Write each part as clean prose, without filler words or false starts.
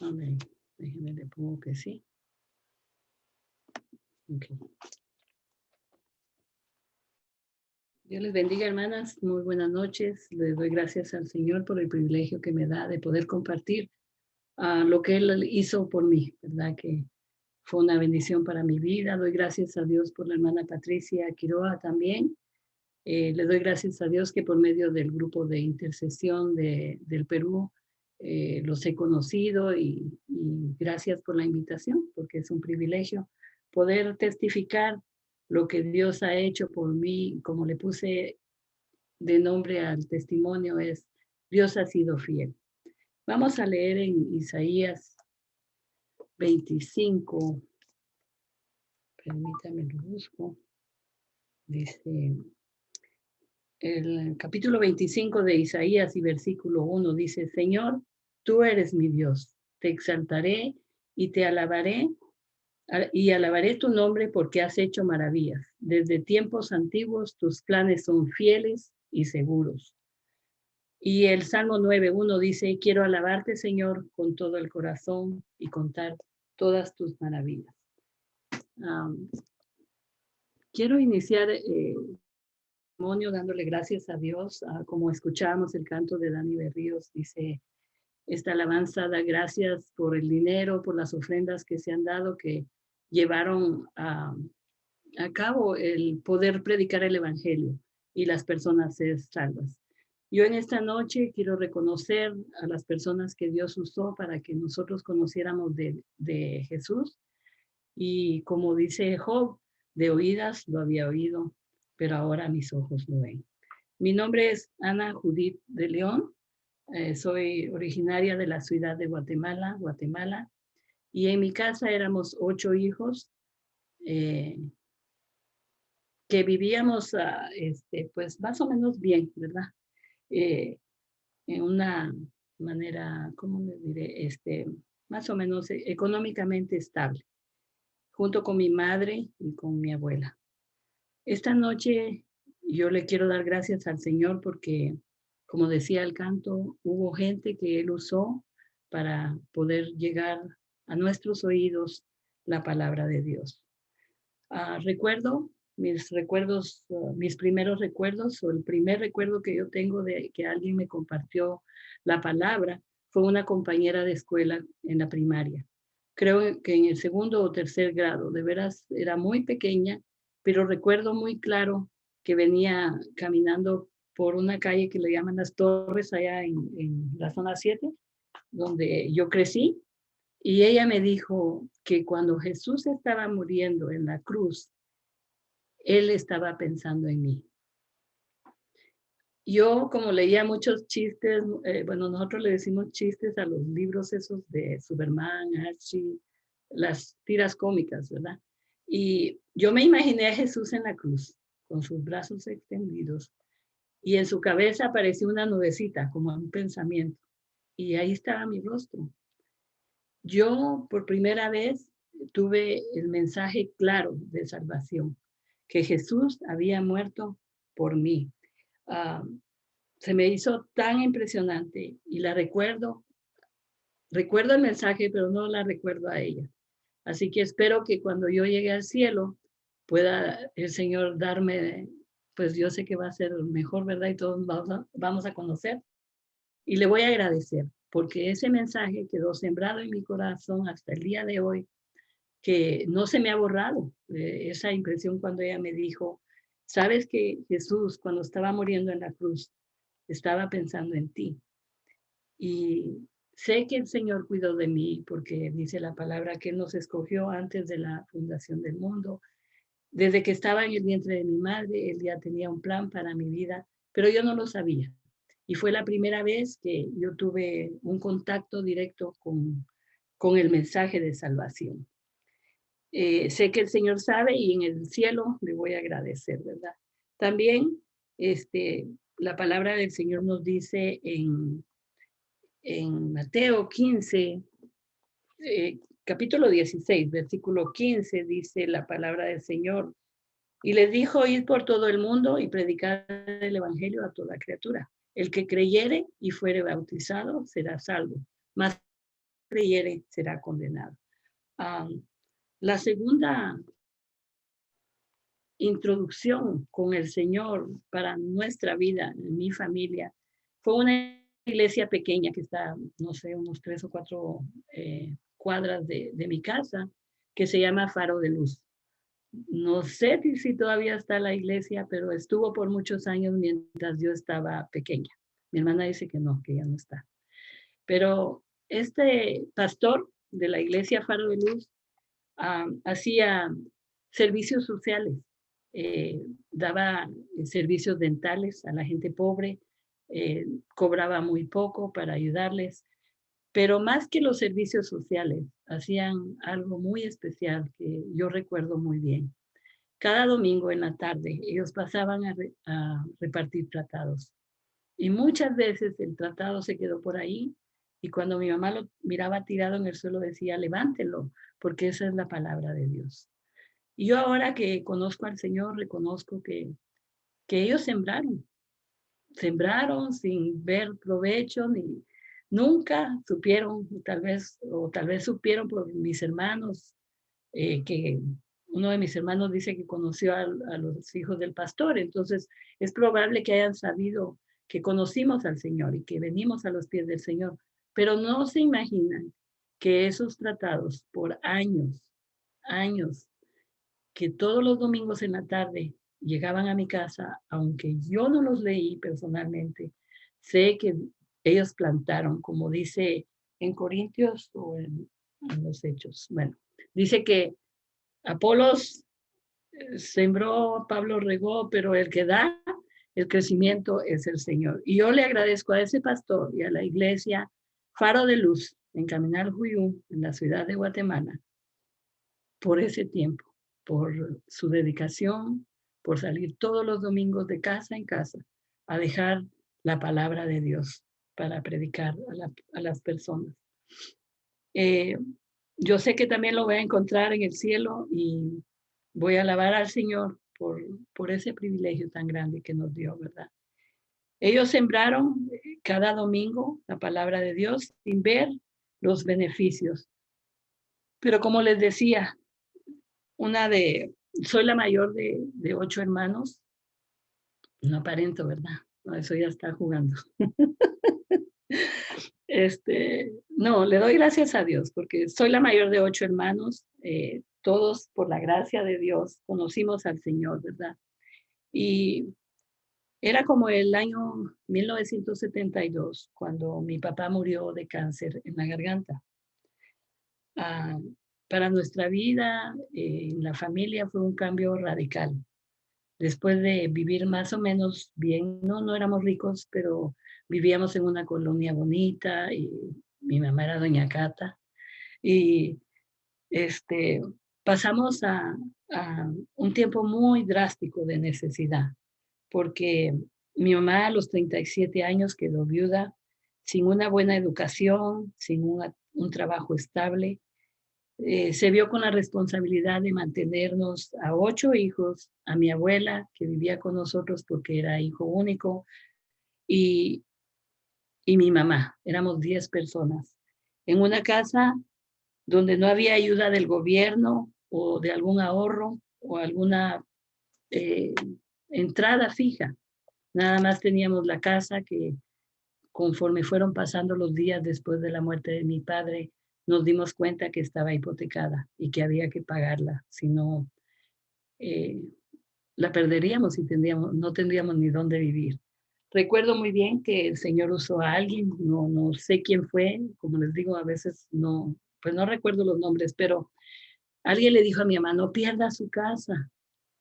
A ver, déjeme le pongo que sí. Okay. Dios les bendiga, hermanas. Muy buenas noches. Les doy gracias al Señor por el privilegio que me da de poder compartir lo que Él hizo por mí, ¿verdad? Que fue una bendición para mi vida. Doy gracias a Dios por la hermana Patricia Quiroa también. Le doy gracias a Dios que por medio del grupo de intercesión del Perú los he conocido y gracias por la invitación, porque es un privilegio poder testificar lo que Dios ha hecho por mí, como le puse de nombre al testimonio, es Dios ha sido fiel. Vamos a leer en Isaías 25, permítame lo busco, dice el capítulo 25 de Isaías y versículo 1 dice, Señor, tú eres mi Dios, te exaltaré y te alabaré y alabaré tu nombre porque has hecho maravillas. Desde tiempos antiguos tus planes son fieles y seguros. Y el Salmo 9:1 dice, quiero alabarte, Señor, con todo el corazón y contar todas tus maravillas. Quiero iniciar dándole gracias a Dios, como escuchamos el canto de Dani Berríos, dice, esta alabanza da gracias por el dinero, por las ofrendas que se han dado, que llevaron a cabo el poder predicar el evangelio y las personas ser salvas. Yo en esta noche quiero reconocer a las personas que Dios usó para que nosotros conociéramos de Jesús. Y como dice Job, de oídas lo había oído, pero ahora mis ojos lo ven. Mi nombre es Ana Judith de León. Soy originaria de la ciudad de Guatemala, y en mi casa éramos 8 hijos que vivíamos, pues más o menos bien, ¿verdad? En una manera, ¿cómo les diré? Más o menos económicamente estable, junto con mi madre y con mi abuela. Esta noche yo le quiero dar gracias al Señor porque, como decía el canto, hubo gente que Él usó para poder llegar a nuestros oídos la palabra de Dios. Recuerdo mis primeros recuerdos, o el primer recuerdo que yo tengo de que alguien me compartió la palabra, fue una compañera de escuela en la primaria. Creo que en el segundo o tercer grado, de veras era muy pequeña, pero recuerdo muy claro que venía caminando por una calle que le llaman Las Torres, allá en la zona 7, donde yo crecí, y ella me dijo que cuando Jesús estaba muriendo en la cruz, Él estaba pensando en mí. Yo, como leía muchos chistes, bueno, nosotros le decimos chistes a los libros esos de Superman, Archie, las tiras cómicas, ¿verdad? Y yo me imaginé a Jesús en la cruz, con sus brazos extendidos, y en su cabeza apareció una nubecita, como un pensamiento, y ahí estaba mi rostro. Yo, por primera vez, tuve el mensaje claro de salvación, que Jesús había muerto por mí. Ah, Se me hizo tan impresionante y la recuerdo el mensaje, pero no la recuerdo a ella. Así que espero que cuando yo llegue al cielo pueda el Señor darme, pues yo sé que va a ser mejor, ¿verdad? Y todos vamos a conocer. Y le voy a agradecer porque ese mensaje quedó sembrado en mi corazón hasta el día de hoy, que no se me ha borrado. Esa impresión cuando ella me dijo, sabes que Jesús cuando estaba muriendo en la cruz estaba pensando en ti. Y sé que el Señor cuidó de mí porque dice la palabra que Él nos escogió antes de la fundación del mundo. Desde que estaba en el vientre de mi madre, Él ya tenía un plan para mi vida, pero yo no lo sabía. Y fue la primera vez que yo tuve un contacto directo con el mensaje de salvación. Sé que el Señor sabe y en el cielo le voy a agradecer, ¿verdad? También la palabra del Señor nos dice en Mateo 15, capítulo 16, versículo 15, dice la palabra del Señor. Y les dijo, id por todo el mundo y predicar el evangelio a toda criatura. El que creyere y fuere bautizado será salvo, mas creyere será condenado. La segunda introducción con el Señor para nuestra vida, en mi familia, fue una iglesia pequeña que está, no sé, unos 3 o 4 cuadras de mi casa, que se llama Faro de Luz. No sé si todavía está la iglesia, pero estuvo por muchos años mientras yo estaba pequeña. Mi hermana dice que ya no está. Pero este pastor de la iglesia Faro de Luz hacía servicios sociales, daba servicios dentales a la gente pobre, cobraba muy poco para ayudarles, pero más que los servicios sociales, hacían algo muy especial que yo recuerdo muy bien. Cada domingo en la tarde ellos pasaban a repartir tratados y muchas veces el tratado se quedó por ahí y cuando mi mamá lo miraba tirado en el suelo decía, levántelo, porque esa es la palabra de Dios. Y yo ahora que conozco al Señor, reconozco que ellos sembraron sin ver provecho, ni nunca supieron, tal vez supieron por mis hermanos, que uno de mis hermanos dice que conoció a los hijos del pastor, entonces es probable que hayan sabido que conocimos al Señor y que venimos a los pies del Señor, pero no se imaginan que esos tratados por años, que todos los domingos en la tarde llegaban a mi casa, aunque yo no los leí personalmente, sé que ellos plantaron, como dice en Corintios o en los Hechos. Bueno, dice que Apolos sembró, Pablo regó, pero el que da el crecimiento es el Señor. Y yo le agradezco a ese pastor y a la iglesia Faro de Luz en Caminar Juyú, en la ciudad de Guatemala, por ese tiempo, por su dedicación, por salir todos los domingos de casa en casa a dejar la palabra de Dios para predicar a las personas. Eh, yo sé que también lo voy a encontrar en el cielo y voy a alabar al Señor por ese privilegio tan grande que nos dio, ¿verdad? Ellos sembraron cada domingo la palabra de Dios sin ver los beneficios. Pero como les decía, soy la mayor de 8 hermanos. No aparento, ¿verdad? No, eso ya está jugando. No, le doy gracias a Dios porque soy la mayor de 8 hermanos. Todos, por la gracia de Dios, conocimos al Señor, ¿verdad? Y era como el año 1972, cuando mi papá murió de cáncer en la garganta. Ah, para nuestra vida, en la familia, fue un cambio radical. Después de vivir más o menos bien, no éramos ricos, pero vivíamos en una colonia bonita y mi mamá era doña Cata. Y pasamos a un tiempo muy drástico de necesidad, porque mi mamá a los 37 años quedó viuda, sin una buena educación, sin un trabajo estable. Se vio con la responsabilidad de mantenernos a 8 hijos, a mi abuela que vivía con nosotros porque era hijo único y, y mi mamá. Éramos 10 personas en una casa donde no había ayuda del gobierno o de algún ahorro o alguna eh, entrada fija. Nada más teníamos la casa que conforme fueron pasando los días después de la muerte de mi padre, nos dimos cuenta que estaba hipotecada y que había que pagarla, si no, eh, la perderíamos y no tendríamos ni dónde vivir. Recuerdo muy bien que el Señor usó a alguien, no sé quién fue, como les digo, a veces pues no recuerdo los nombres, pero alguien le dijo a mi mamá, no pierda su casa,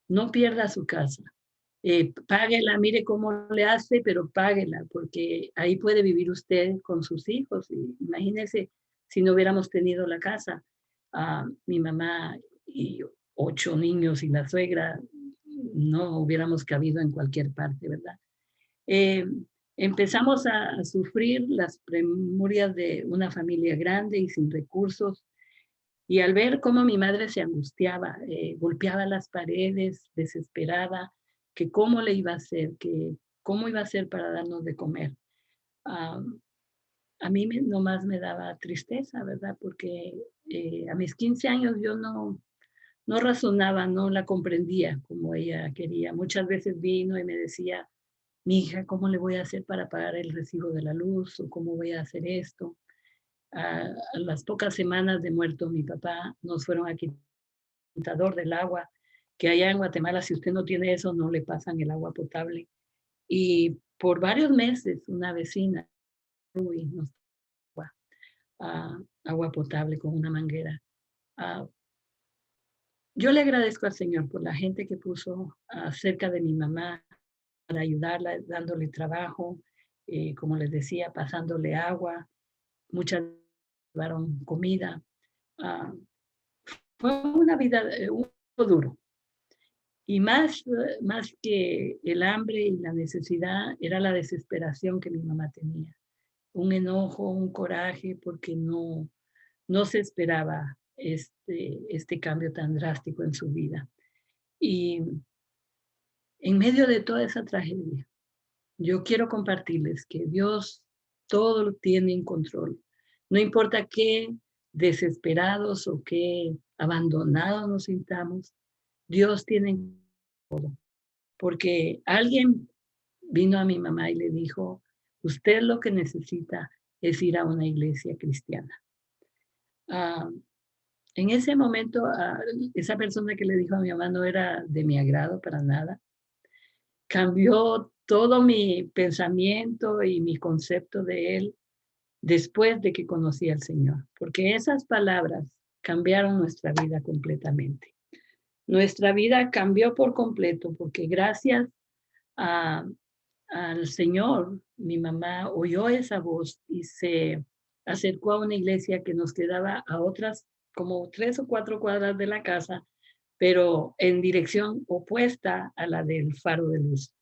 no pierda su casa. Páguela, mire cómo le hace, pero páguela, porque ahí puede vivir usted con sus hijos. Y imagínese si no hubiéramos tenido la casa, mi mamá y 8 niños y la suegra, no hubiéramos cabido en cualquier parte, ¿verdad? Eh, Empezamos a sufrir las premurias de una familia grande y sin recursos, y al ver cómo mi madre se angustiaba, golpeaba las paredes, desesperada, que cómo le iba a hacer, que cómo iba a hacer para darnos de comer. a mí nomás me daba tristeza, ¿verdad? Porque a mis 15 años yo no razonaba, no la comprendía como ella quería. Muchas veces vino y me decía, mi hija, ¿cómo le voy a hacer para pagar el recibo de la luz? ¿O cómo voy a hacer esto? A las pocas semanas de muerto mi papá, nos fueron a quitar el contador del agua, que allá en Guatemala, si usted no tiene eso, no le pasan el agua potable. Y por varios meses, una vecina, uy, nos agua, agua potable con una manguera. Ah, yo le agradezco al Señor por la gente que puso cerca de mi mamá para ayudarla, dándole trabajo, como les decía, pasándole agua, muchas llevaron comida. Ah, fue una vida un poco duro. Y más que el hambre y la necesidad, era la desesperación que mi mamá tenía. Un enojo, un coraje, porque no se esperaba este cambio tan drástico en su vida. Y en medio de toda esa tragedia, yo quiero compartirles que Dios todo lo tiene en control. No importa qué desesperados o qué abandonados nos sintamos, Dios tiene todo. Porque alguien vino a mi mamá y le dijo, usted lo que necesita es ir a una iglesia cristiana. Ah, en ese momento, esa persona que le dijo a mi mamá no era de mi agrado para nada. Cambió todo mi pensamiento y mi concepto de él después de que conocí al Señor, porque esas palabras cambiaron nuestra vida completamente. Nuestra vida cambió por completo porque gracias a, al Señor, mi mamá oyó esa voz y se acercó a una iglesia que nos quedaba a otras como 3 o 4 cuadras de la casa, pero en dirección opuesta a la del Faro de Luz.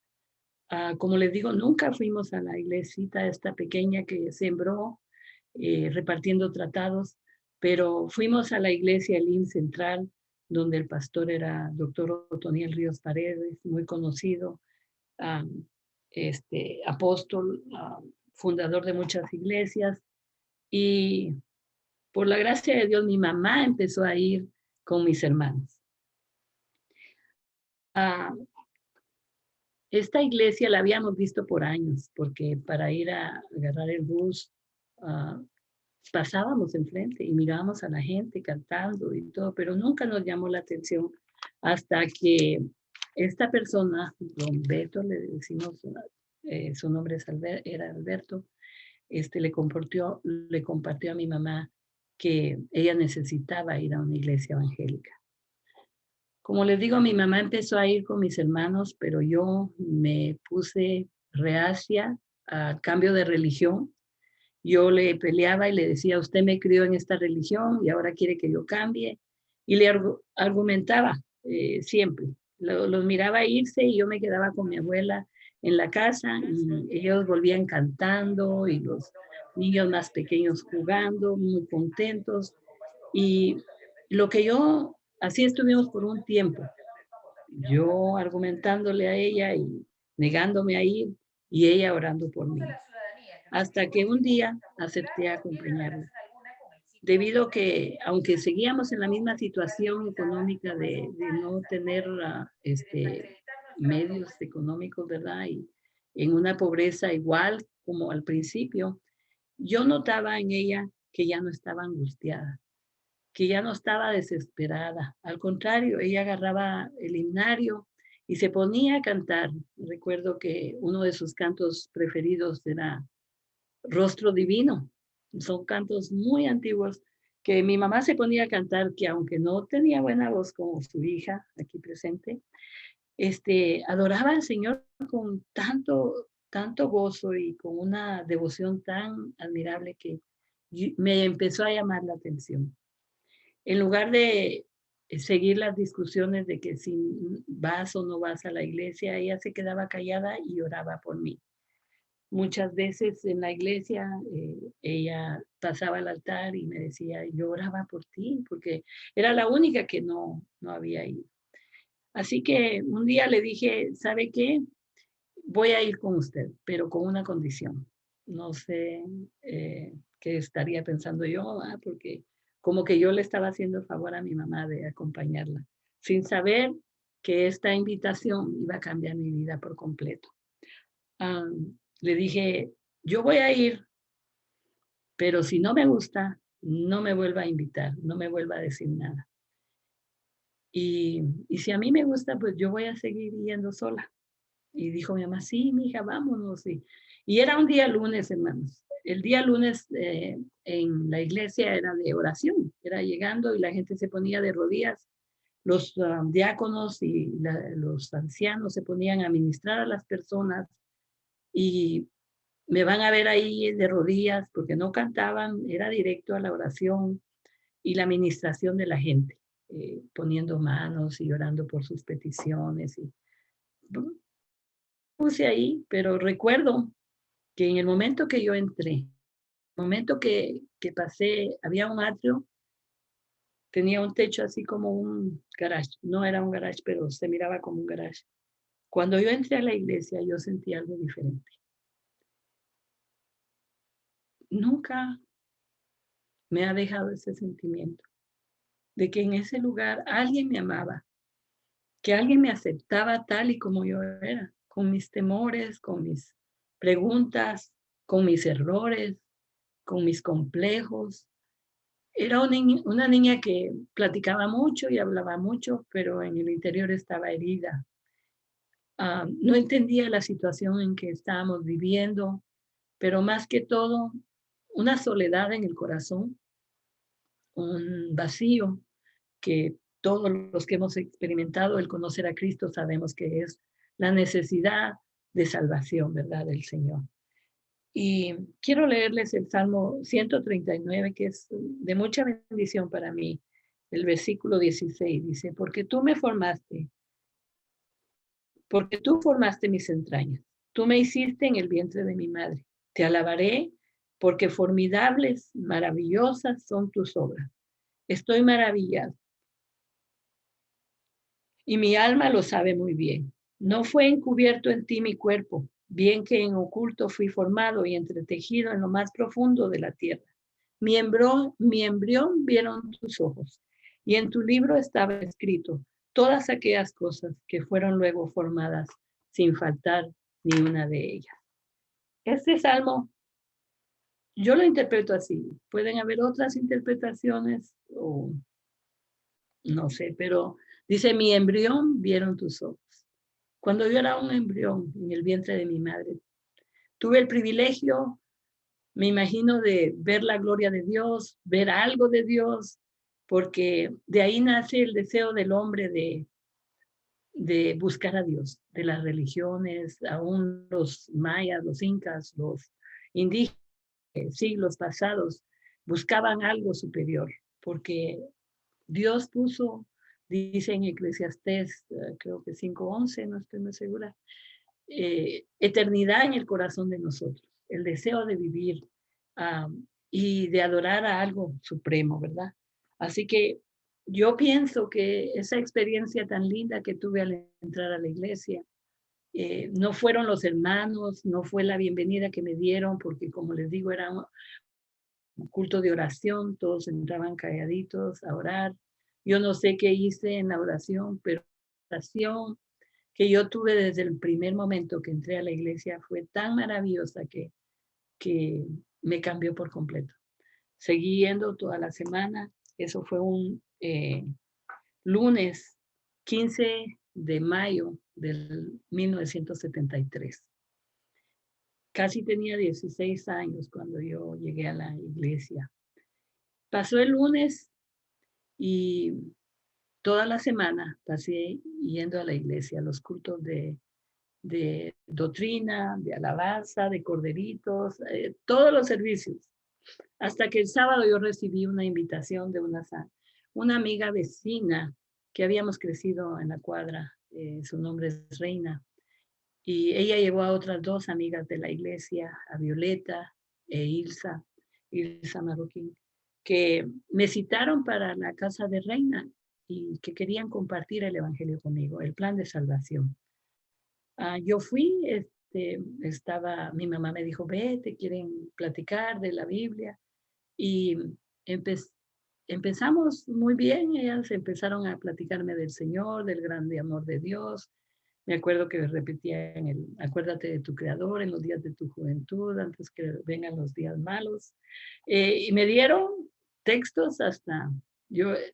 Como les digo, nunca fuimos a la iglesita esta pequeña que sembró repartiendo tratados, pero fuimos a la iglesia Elim Central, donde el pastor era doctor Otoniel Ríos Paredes, muy conocido, um, apóstol, fundador de muchas iglesias. Y por la gracia de Dios, mi mamá empezó a ir con mis hermanos. Esta iglesia la habíamos visto por años, porque para ir a agarrar el bus uh, pasábamos enfrente y mirábamos a la gente cantando y todo, pero nunca nos llamó la atención hasta que esta persona, don Beto, le decimos, su nombre era Alberto, le compartió a mi mamá que ella necesitaba ir a una iglesia evangélica. Como les digo, mi mamá empezó a ir con mis hermanos, pero yo me puse reacia al cambio de religión. Yo le peleaba y le decía, usted me crió en esta religión y ahora quiere que yo cambie. Y le argumentaba siempre. Los miraba irse y yo me quedaba con mi abuela en la casa y ellos volvían cantando y los niños más pequeños jugando, muy contentos. Y lo que así estuvimos por un tiempo, yo argumentándole a ella y negándome a ir y ella orando por mí. Hasta que un día acepté acompañarla. Debido a que, aunque seguíamos en la misma situación económica de no tener medios económicos, ¿verdad? Y en una pobreza igual como al principio, yo notaba en ella que ya no estaba angustiada, que ya no estaba desesperada. Al contrario, ella agarraba el himnario y se ponía a cantar. Recuerdo que uno de sus cantos preferidos era Rostro Divino. Son cantos muy antiguos que mi mamá se ponía a cantar, que aunque no tenía buena voz como su hija aquí presente, adoraba al Señor con tanto gozo y con una devoción tan admirable que me empezó a llamar la atención. En lugar de seguir las discusiones de que si vas o no vas a la iglesia, ella se quedaba callada y oraba por mí. Muchas veces en la iglesia ella pasaba al altar y me decía, yo oraba por ti, porque era la única que no había ido. Así que un día le dije, ¿sabe qué? Voy a ir con usted, pero con una condición. no sé qué estaría pensando yo, porque como que yo le estaba haciendo el favor a mi mamá de acompañarla, sin saber que esta invitación iba a cambiar mi vida por completo. Le dije, yo voy a ir, pero si no me gusta, no me vuelva a invitar, no me vuelva a decir nada. Y si a mí me gusta, pues yo voy a seguir yendo sola. Y dijo mi mamá, sí, mija, vámonos. Y era un día lunes, hermanos. El día lunes en la iglesia era de oración, era llegando y la gente se ponía de rodillas. Los diáconos y los ancianos se ponían a ministrar a las personas y me van a ver ahí de rodillas porque no cantaban, era directo a la oración y la administración de la gente, poniendo manos y orando por sus peticiones. Y puse ahí, pero recuerdo que en el momento que yo entré, el momento que pasé, había un atrio, tenía un techo así como un garage, no era un garage, pero se miraba como un garage. Cuando yo entré a la iglesia, yo sentí algo diferente. Nunca me ha dejado ese sentimiento de que en ese lugar alguien me amaba, que alguien me aceptaba tal y como yo era, con mis temores, con mis preguntas, con mis errores, con mis complejos. Era una niña que platicaba mucho y hablaba mucho, pero en el interior estaba herida. No entendía la situación en que estábamos viviendo, pero más que todo, una soledad en el corazón, un vacío que todos los que hemos experimentado el conocer a Cristo sabemos que es la necesidad de salvación, ¿verdad? Del Señor. Y quiero leerles el Salmo 139, que es de mucha bendición para mí. El versículo 16 dice, porque tú formaste mis entrañas, tú me hiciste en el vientre de mi madre. Te alabaré porque formidables, maravillosas son tus obras. Estoy maravillado y mi alma lo sabe muy bien. No fue encubierto en ti mi cuerpo, bien que en oculto fui formado y entretejido en lo más profundo de la tierra. Mi embrión vieron tus ojos, y en tu libro estaba escrito todas aquellas cosas que fueron luego formadas sin faltar ni una de ellas. Este salmo yo lo interpreto así. Pueden haber otras interpretaciones o no sé, pero dice, mi embrión vieron tus ojos. Cuando yo era un embrión en el vientre de mi madre, tuve el privilegio, me imagino, de ver la gloria de Dios, ver algo de Dios, porque de ahí nace el deseo del hombre de buscar a Dios, de las religiones, aún los mayas, los incas, los indígenas, siglos pasados, buscaban algo superior, porque Dios puso, dice en Eclesiastés, creo que 5:11, no estoy muy segura, eternidad en el corazón de nosotros, el deseo de vivir y de adorar a algo supremo, ¿verdad? Así que yo pienso que esa experiencia tan linda que tuve al entrar a la iglesia, no fueron los hermanos, no fue la bienvenida que me dieron, porque como les digo, era un culto de oración, todos entraban calladitos a orar. Yo no sé qué hice en la oración, pero la oración que yo tuve desde el primer momento que entré a la iglesia fue tan maravillosa que me cambió por completo. Seguí yendo toda la semana. Eso fue un lunes 15 de mayo del 1973. Casi tenía 16 años cuando yo llegué a la iglesia. Pasó el lunes y toda la semana pasé yendo a la iglesia, a los cultos de doctrina, de alabanza, de corderitos, todos los servicios. Hasta que el sábado yo recibí una invitación de una amiga vecina que habíamos crecido en la cuadra, su nombre es Reina, y ella llevó a otras dos amigas de la iglesia, a Violeta e Ilsa Marroquín, que me citaron para la casa de Reina y que querían compartir el evangelio conmigo, el plan de salvación. Yo fui, mi mamá me dijo, ve, te quieren platicar de la Biblia. Y empe- empezamos muy bien, ellas empezaron a platicarme del Señor, del grande amor de Dios. Me acuerdo que repetían acuérdate de tu Creador en los días de tu juventud, antes que vengan los días malos. Y me dieron textos hasta,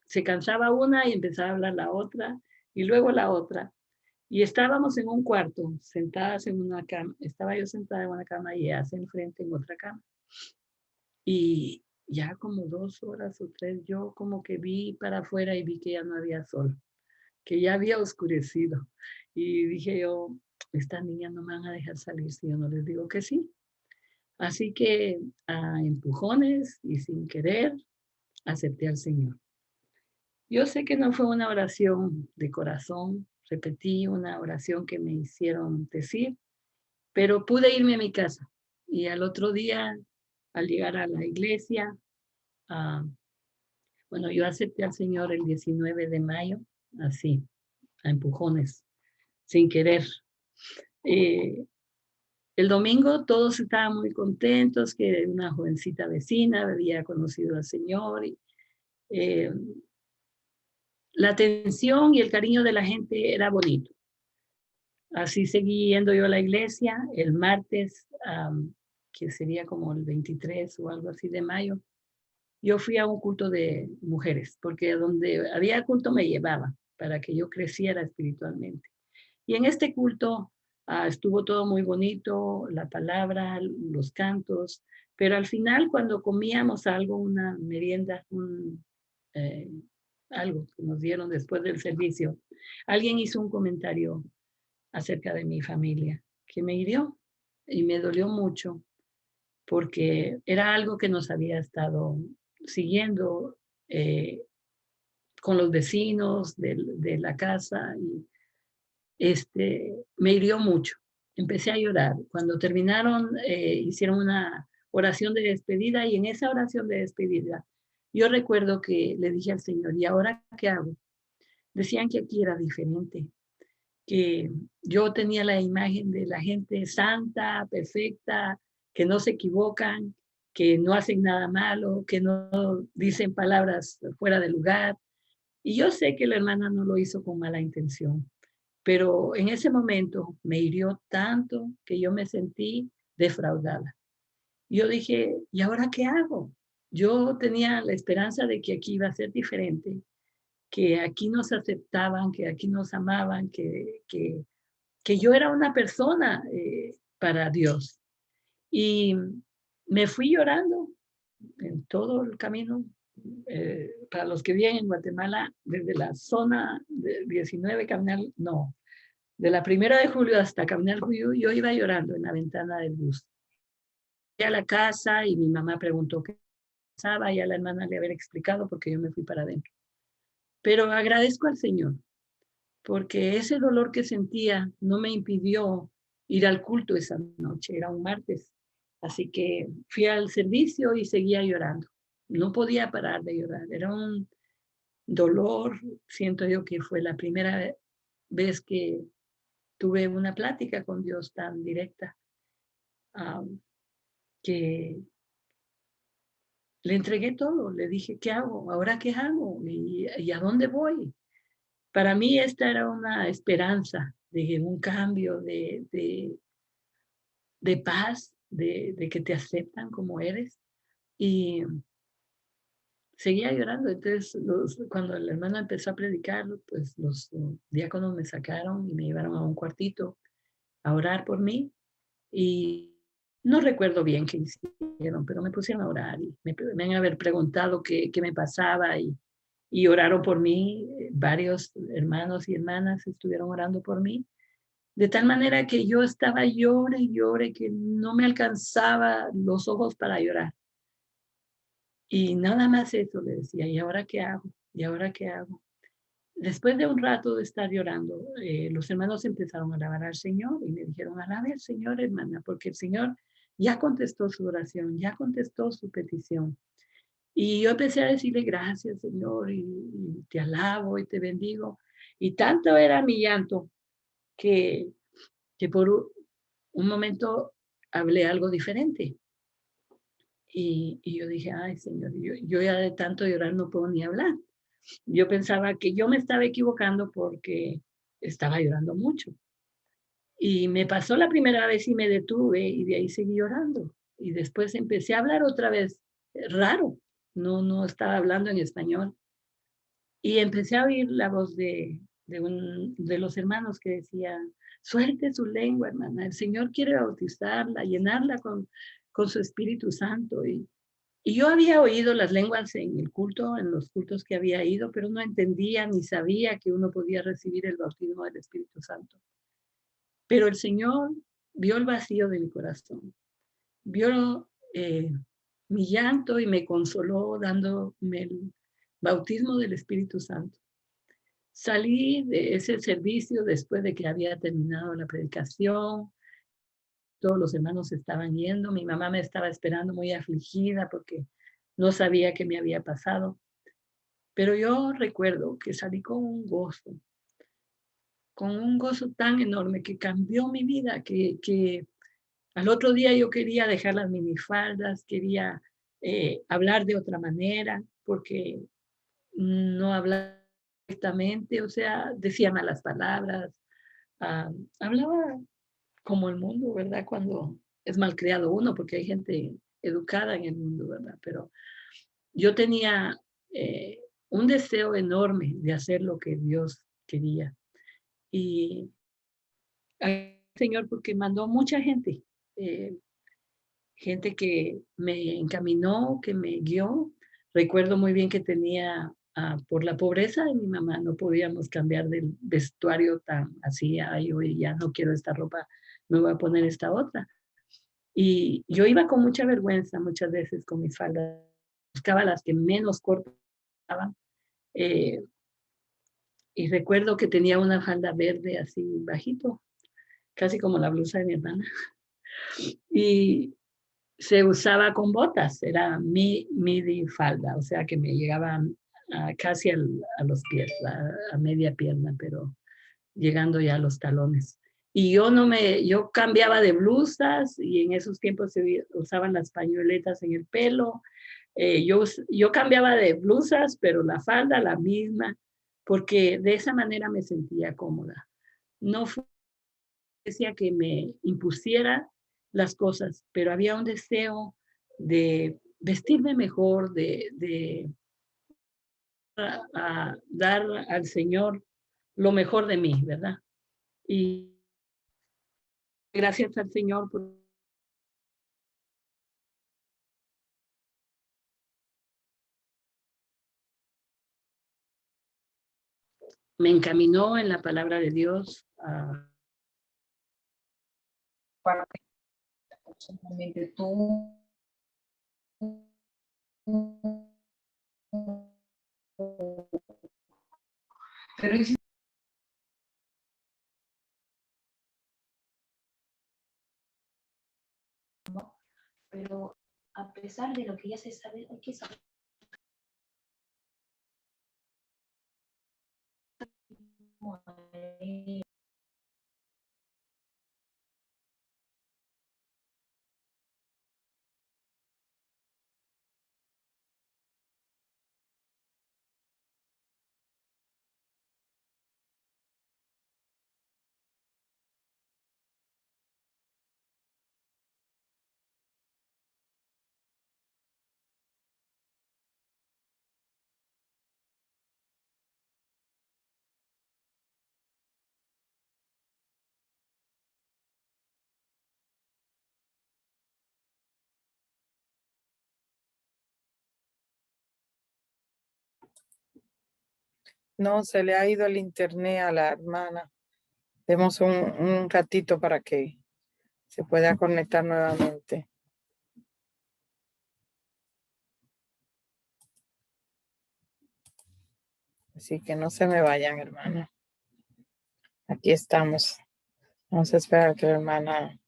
se cansaba una y empezaba a hablar la otra, y luego la otra. Y estábamos en un cuarto, sentadas en una cama. Estaba yo sentada en una cama y ella enfrente en otra cama. Y ya como 2 horas o 3, yo como que vi para afuera y vi que ya no había sol, que ya había oscurecido. Y dije yo, estas niñas no me van a dejar salir si yo no les digo que sí. Así que a empujones y sin querer, acepté al Señor. Yo sé que no fue una oración de corazón, repetí una oración que me hicieron decir, pero pude irme a mi casa. Y al otro día, al llegar a la iglesia, ah, bueno, yo acepté al Señor el 19 de mayo, así, a empujones, sin querer. Eh, el domingo todos estaban muy contentos que una jovencita vecina había conocido al Señor. Eh, la atención y el cariño de la gente era bonito. Así seguí yendo yo a la iglesia el martes, que sería como el 23 o algo así de mayo. Yo fui a un culto de mujeres, porque donde había culto me llevaba para que yo creciera espiritualmente. Y en este culto estuvo todo muy bonito, la palabra, los cantos, pero al final cuando comíamos algo, una merienda, eh, algo que nos dieron después del servicio, alguien hizo un comentario acerca de mi familia que me hirió y me dolió mucho porque era algo que nos había estado siguiendo eh, con los vecinos de la casa y me hirió mucho. Empecé a llorar. Cuando terminaron, hicieron una oración de despedida y en esa oración de despedida, yo recuerdo que le dije al Señor, ¿y ahora qué hago? Decían que aquí era diferente, que yo tenía la imagen de la gente santa, perfecta, que no se equivocan, que no hacen nada malo, que no dicen palabras fuera de lugar. Y yo sé que la hermana no lo hizo con mala intención, pero en ese momento me hirió tanto que yo me sentí defraudada. Yo dije, ¿y ahora qué hago? Yo tenía la esperanza de que aquí iba a ser diferente, que aquí nos aceptaban, que aquí nos amaban, que yo era una persona para Dios. Y me fui llorando en todo el camino. Para los que viven en Guatemala, desde la zona de 19 caminar, no, de la 1 de julio hasta caminar julio, yo iba llorando en la ventana del bus. Fui a la casa y mi mamá preguntó qué pasaba, y a la hermana le había explicado porque yo me fui para adentro. Pero agradezco al Señor porque ese dolor que sentía no me impidió ir al culto esa noche, era un martes. Así que fui al servicio y seguía llorando. No podía parar de llorar, era un dolor, siento yo que fue la primera vez que tuve una plática con Dios tan directa, que le entregué todo, le dije, ¿qué hago? ¿Ahora qué hago? ¿Y a dónde voy? Para mí esta era una esperanza de un cambio, de paz, de que te aceptan como eres. Y seguía llorando. Entonces, cuando el hermano empezó a predicar, pues los diáconos me sacaron y me llevaron a un cuartito a orar por mí. Y no recuerdo bien qué hicieron, pero me pusieron a orar y me han haber preguntado qué me pasaba y oraron por mí. Varios hermanos y hermanas estuvieron orando por mí. De tal manera que yo estaba llore y llore, que no me alcanzaba los ojos para llorar. Y nada más eso le decía, ¿y ahora qué hago? ¿Y ahora qué hago? Después de un rato de estar llorando, los hermanos empezaron a alabar al Señor y me dijeron, alabe al Señor, hermana, porque el Señor ya contestó su oración, ya contestó su petición. Y yo empecé a decirle, gracias, Señor, y te alabo y te bendigo. Y tanto era mi llanto que por un momento hablé algo diferente. Y yo dije, ay, Señor, yo ya de tanto llorar no puedo ni hablar. Yo pensaba que yo me estaba equivocando porque estaba llorando mucho. Y me pasó la primera vez y me detuve y de ahí seguí llorando. Y después empecé a hablar otra vez, raro, no estaba hablando en español. Y empecé a oír la voz de los hermanos que decía, suelte su lengua, hermana, el Señor quiere bautizarla, llenarla con su Espíritu Santo. Y yo había oído las lenguas en el culto, en los cultos que había ido, pero no entendía ni sabía que uno podía recibir el bautismo del Espíritu Santo. Pero el Señor vio el vacío de mi corazón, vio mi llanto y me consoló dándome el bautismo del Espíritu Santo. Salí de ese servicio después de que había terminado la predicación. Todos los hermanos estaban yendo. Mi mamá me estaba esperando muy afligida porque no sabía qué me había pasado. Pero yo recuerdo que salí con un gozo tan enorme que cambió mi vida, que al otro día yo quería dejar las minifaldas, quería hablar de otra manera, porque no hablaba directamente, o sea, decía malas palabras, hablaba como el mundo, ¿verdad? Cuando es malcriado uno, porque hay gente educada en el mundo, ¿verdad? Pero yo tenía un deseo enorme de hacer lo que Dios quería. Y al Señor, porque mandó mucha gente, eh, gente que me encaminó, que me guió. Recuerdo muy bien que tenía, por la pobreza de mi mamá, no podíamos cambiar del vestuario tan así, ay, hoy ya no quiero esta ropa, me voy a poner esta otra. Y yo iba con mucha vergüenza muchas veces con mis faldas, buscaba las que menos cortas estaban. eh, y recuerdo que tenía una falda verde así bajito, casi como la blusa de mi hermana. Y se usaba con botas, era midi falda, o sea que me llegaban casi a los pies, a media pierna, pero llegando ya a los talones. Y yo cambiaba de blusas y en esos tiempos se usaban las pañoletas en el pelo. Yo cambiaba de blusas, pero la falda la misma, porque de esa manera me sentía cómoda. No fue decía que me impusiera las cosas, pero había un deseo de vestirme mejor, de dar al Señor lo mejor de mí, ¿verdad? Y gracias al Señor por me encaminó en la palabra de Dios. Parte personalmente tú. Pero pero a pesar de lo que ya se sabe, hay que saber. No, se le ha ido el internet a la hermana. Demos un ratito para que se pueda conectar nuevamente. Así que no se me vayan, hermana. Aquí estamos. Vamos a esperar que la hermana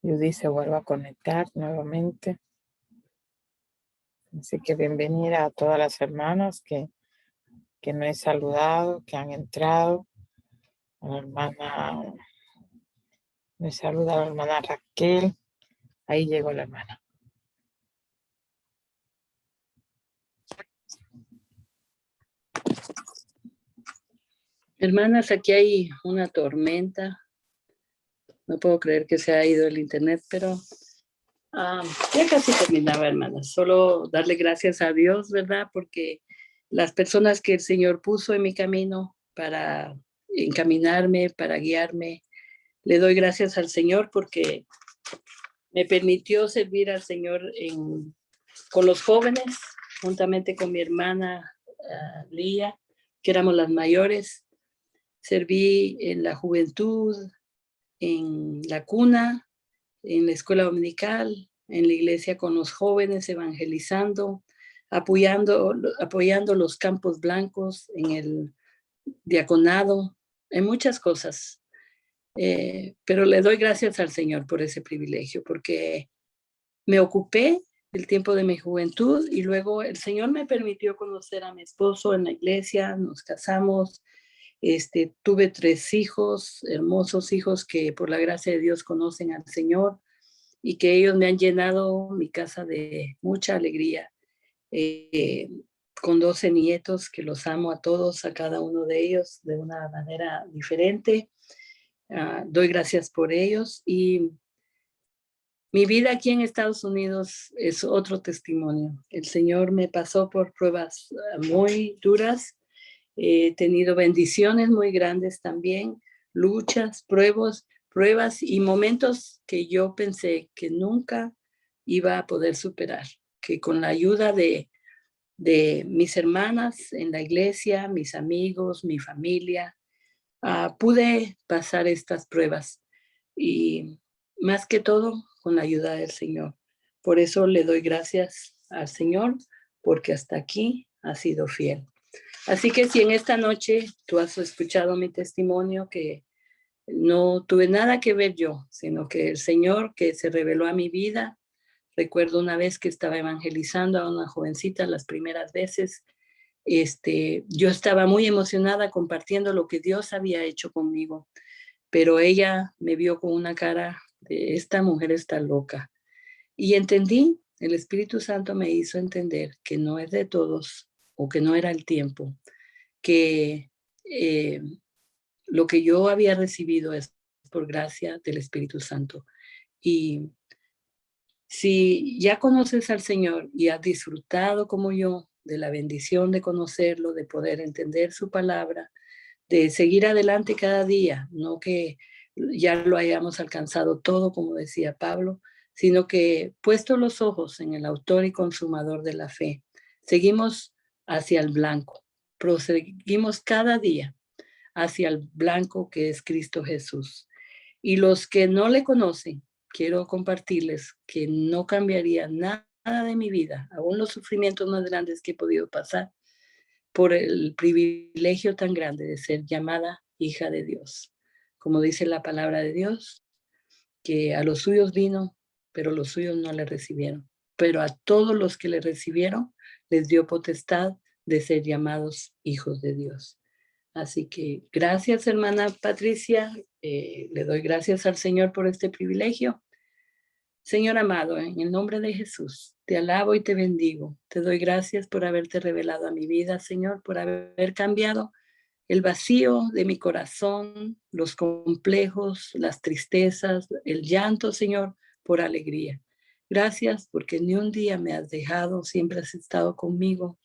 Judy se vuelva a conectar nuevamente. Así que bienvenida a todas las hermanas que no he saludado, que han entrado. A la hermana Me saluda la hermana Raquel. Ahí llegó la hermana. Hermanas, aquí hay una tormenta. No puedo creer que se ha ido el internet, pero ya casi terminaba, hermanas. Solo darle gracias a Dios, ¿verdad? Porque las personas que el Señor puso en mi camino para encaminarme, para guiarme, le doy gracias al Señor porque me permitió servir al Señor con los jóvenes, juntamente con mi hermana Lía, que éramos las mayores. Serví en la juventud, en la cuna, en la escuela dominical, en la iglesia con los jóvenes, evangelizando, apoyando los campos blancos, en el diaconado, en muchas cosas. Pero le doy gracias al Señor por ese privilegio, porque me ocupé el tiempo de mi juventud y luego el Señor me permitió conocer a mi esposo en la iglesia, nos casamos. Tuve 3 hijos, hermosos hijos que por la gracia de Dios conocen al Señor y que ellos me han llenado mi casa de mucha alegría. Con 12 nietos que los amo a todos, a cada uno de ellos de una manera diferente. Doy gracias por ellos y mi vida aquí en Estados Unidos es otro testimonio. El Señor me pasó por pruebas muy duras. He tenido bendiciones muy grandes también, luchas, pruebas y momentos que yo pensé que nunca iba a poder superar, que con la ayuda de mis hermanas en la iglesia, mis amigos, mi familia, pude pasar estas pruebas y más que todo con la ayuda del Señor. Por eso le doy gracias al Señor porque hasta aquí ha sido fiel. Así que si en esta noche tú has escuchado mi testimonio, que no tuve nada que ver yo, sino que el Señor que se reveló a mi vida. Recuerdo una vez que estaba evangelizando a una jovencita las primeras veces. Yo estaba muy emocionada compartiendo lo que Dios había hecho conmigo, pero ella me vio con una cara de esta mujer está loca. Y entendí, el Espíritu Santo me hizo entender que no es de todos o que no era el tiempo, que lo que yo había recibido es por gracia del Espíritu Santo. Y si ya conoces al Señor y has disfrutado como yo de la bendición de conocerlo, de poder entender su palabra, de seguir adelante cada día, no que ya lo hayamos alcanzado todo, como decía Pablo, sino que puesto los ojos en el autor y consumador de la fe, seguimos hacia el blanco, proseguimos cada día hacia el blanco que es Cristo Jesús. Y los que no le conocen, quiero compartirles que no cambiaría nada de mi vida, aún los sufrimientos más grandes que he podido pasar, por el privilegio tan grande de ser llamada hija de Dios. Como dice la palabra de Dios, que a los suyos vino, pero los suyos no le recibieron. Pero a todos los que le recibieron, les dio potestad de ser llamados hijos de Dios. Así que gracias, hermana Patricia. Le doy gracias al Señor por este privilegio. Señor amado, en el nombre de Jesús, te alabo y te bendigo. Te doy gracias por haberte revelado a mi vida, Señor, por haber cambiado el vacío de mi corazón, los complejos, las tristezas, el llanto, Señor, por alegría. Gracias porque ni un día me has dejado, siempre has estado conmigo.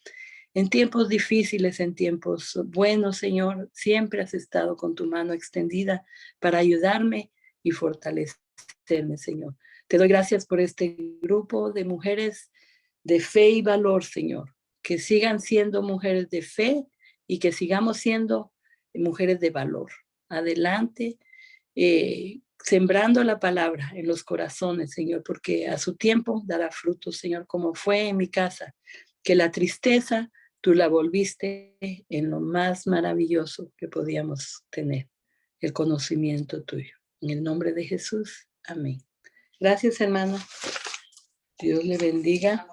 En tiempos difíciles, en tiempos buenos, Señor, siempre has estado con tu mano extendida para ayudarme y fortalecerme, Señor. Te doy gracias por este grupo de mujeres de fe y valor, Señor. Que sigan siendo mujeres de fe y que sigamos siendo mujeres de valor. Adelante, sembrando la palabra en los corazones, Señor, porque a su tiempo dará frutos, Señor, como fue en mi casa, que la tristeza tú la volviste en lo más maravilloso que podíamos tener, el conocimiento tuyo. En el nombre de Jesús, amén. Gracias, hermana. Dios le bendiga.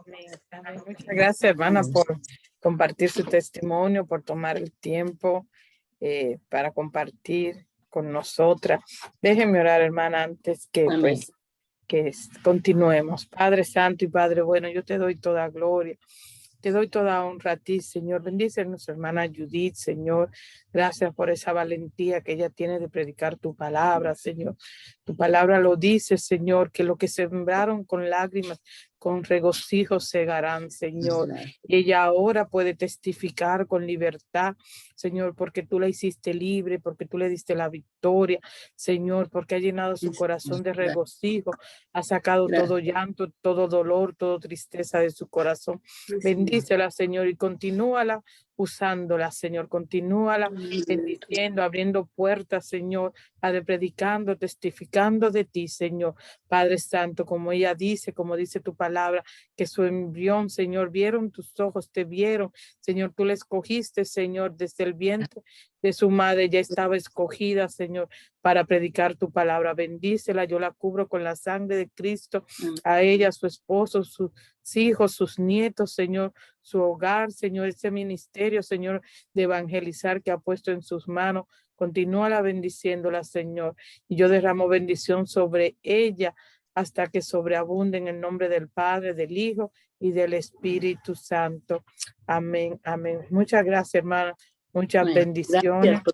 Muchas gracias, hermana, por compartir su testimonio, por tomar el tiempo para compartir con nosotras. Déjenme orar, hermana, antes que Amén. pues continuemos. Padre Santo y Padre bueno, yo te doy toda gloria. Te doy toda honra a ti, Señor. Bendice a nuestra hermana Judith, Señor. Gracias por esa valentía que ella tiene de predicar tu palabra, Señor. Tu palabra lo dice, Señor, que lo que sembraron con lágrimas, con regocijo segarán, Señor. Y ella ahora puede testificar con libertad, Señor, porque tú la hiciste libre, porque tú le diste la victoria, Señor, porque ha llenado su corazón de regocijo, ha sacado todo llanto, todo dolor, toda tristeza de su corazón. Bendícela, Señor, y continúala usándola, Señor, continúala bendiciendo, abriendo puertas, Señor, Padre, predicando, testificando de ti, Señor, Padre Santo, como ella dice, como dice tu palabra, que su embrión, Señor, vieron tus ojos, te vieron, Señor, tú la escogiste, Señor, desde el vientre de su madre, ya estaba escogida, Señor, para predicar tu palabra. Bendícela, yo la cubro con la sangre de Cristo, a ella, su esposo, sus hijos, sus nietos, Señor, su hogar, Señor, ese ministerio, Señor, de evangelizar que ha puesto en sus manos. Continúa bendiciéndola, Señor, y yo derramo bendición sobre ella hasta que sobreabunde en el nombre del Padre, del Hijo y del Espíritu Santo. Amén, amén. Muchas gracias, hermana. Muchas bendiciones. Gracias por